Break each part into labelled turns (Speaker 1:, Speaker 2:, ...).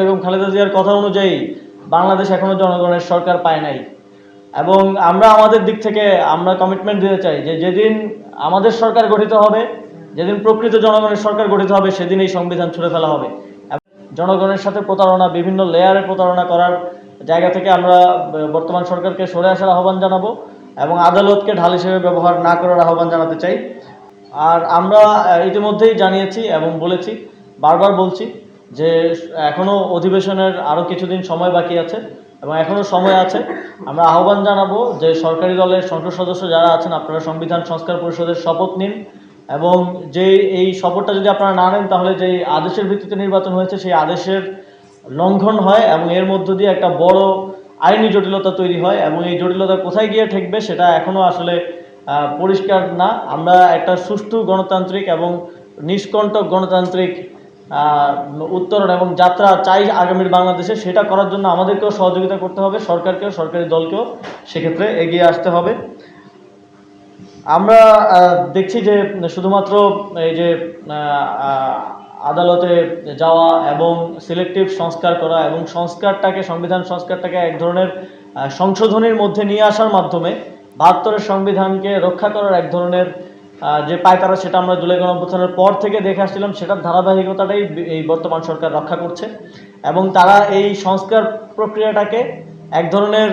Speaker 1: বেগম খালেদা জিয়ার কথা অনুযায়ী বাংলাদেশ এখনো জনগণের সরকার পায় নাই এবং আমরা আমাদের দিক থেকে আমরা কমিটমেন্ট দিতে চাই যে যেদিন আমাদের সরকার গঠিত হবে, যেদিন প্রকৃত জনগণের সরকার গঠিত হবে, সেদিন এই সংবিধান ছুঁড়ে ফেলা হবে। জনগণের সাথে প্রতারণা, বিভিন্ন লেয়ারে প্রতারণা করার জায়গা থেকে আমরা বর্তমান সরকারকে সরে আসার আহ্বান জানাবো এবং আদালতকে ঢাল হিসেবে ব্যবহার না করার আহ্বান জানাতে চাই। আর আমরা ইতিমধ্যেই জানিয়েছি এবং বলেছি, বারবার বলছি যে এখনো অধিবেশনের আরও কিছুদিন সময় বাকি আছে এবং এখনো সময় আছে। আমরা আহ্বান জানাবো যে সরকারি দলের সংসদ সদস্য যারা আছেন, আপনারা সংবিধান সংস্কার পরিষদের শপথ নিন এবং যে এই শপথটা যদি আপনারা না নেন, তাহলে যে আদেশের ভিত্তিতে নির্বাচন হয়েছে সেই আদেশের লঙ্ঘন হয় এবং এর মধ্য দিয়ে একটা বড় আইনি জটিলতা তৈরি হয় এবং এই জটিলতা কোথায় গিয়ে ঠেকবে সেটা এখনো আসলে পরিষ্কার না। আমরা একটা সুষ্ঠু গণতান্ত্রিক এবং নিষ্কণ্টক গণতান্ত্রিক উত্তরণ এবং যাত্রা চাই আগামীর বাংলাদেশে। সেটা করার জন্য আমাদেরকেও সহযোগিতা করতে হবে, সরকারকেও, সরকারি দলকেও সেক্ষেত্রে এগিয়ে আসতে হবে। আমরা দেখছি যে শুধুমাত্র এই যে আদালতে যাওয়া এবং সিলেক্টিভ সংস্কার করা এবং সংস্কারটাকে, সংবিধান সংস্কারটাকে এক ধরনের সংশোধনীর মধ্যে নিয়ে আসার মাধ্যমে ৭২-এর সংবিধানকে রক্ষা করার এক ধরনের যে পায়তারা, সেটা আমরা জুলাই গণঅভ্যুত্থানের পর থেকে দেখে আসছিলাম, সেটার ধারাবাহিকতাটাই এই বর্তমান সরকার রক্ষা করছে এবং তারা এই সংস্কার প্রক্রিয়াটাকে এক ধরনের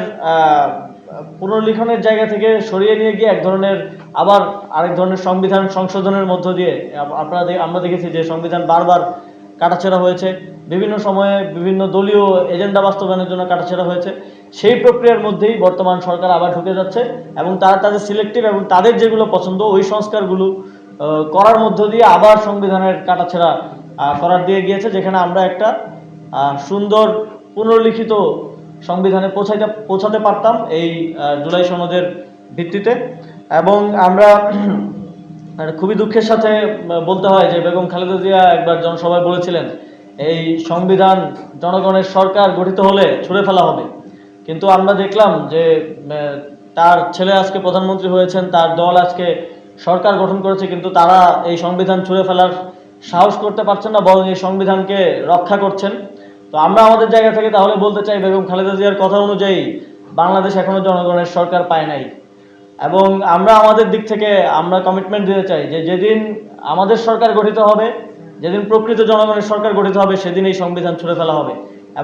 Speaker 1: পুনর্লিখনের জায়গা থেকে সরিয়ে নিয়ে গিয়ে এক ধরনের আবার আরেক ধরনের সংবিধান সংশোধনের মধ্য দিয়ে আমরা দেখেছি যে সংবিধান বারবার কাটাছেঁড়া হয়েছে, বিভিন্ন সময়ে বিভিন্ন দলীয় এজেন্ডা বাস্তবায়নের জন্য কাটাছেঁড়া হয়েছে। সেই প্রক্রিয়ার মধ্যেই বর্তমান সরকার আবার ঢুকে যাচ্ছে এবং তারা তাদের সিলেক্টিভ এবং তাদের যেগুলো পছন্দ ওই সংস্কারগুলো করার মধ্য দিয়ে আবার সংবিধানের কাটাছেঁড়া করার দিয়ে গিয়েছে, যেখানে আমরা একটা সুন্দর পুনর্লিখিত সংবিধানে পৌঁছাতে পারতাম এই জুলাই সনদের ভিত্তিতে। এবং আমরা খুবই দুঃখের সাথে বলতে হয় যে বেগম খালেদা জিয়া একবার জনসভায় বলেছিলেন এই সংবিধান জনগণের সরকার গঠিত হলে ছুঁড়ে ফেলা হবে, কিন্তু আমরা দেখলাম যে তার ছেলে আজকে প্রধানমন্ত্রী হয়েছেন, তার দল আজকে সরকার গঠন করেছে, কিন্তু তারা এই সংবিধান ছুঁড়ে ফেলার সাহস করতে পারছেন না, বরং এই সংবিধানকে রক্ষা করছেন। তো আমরা আমাদের জায়গা থেকে তাহলে বলতে চাই, বেগম খালেদা জিয়ার কথা অনুযায়ী বাংলাদেশ এখনো জনগণের সরকার পায় নাই এবং আমরা আমাদের দিক থেকে আমরা কমিটমেন্ট দিতে চাই যে যেদিন আমাদের সরকার গঠিত হবে, যেদিন প্রকৃত জনগণের সরকার গঠিত হবে, সেদিন এই সংবিধান ছুঁড়ে ফেলা হবে।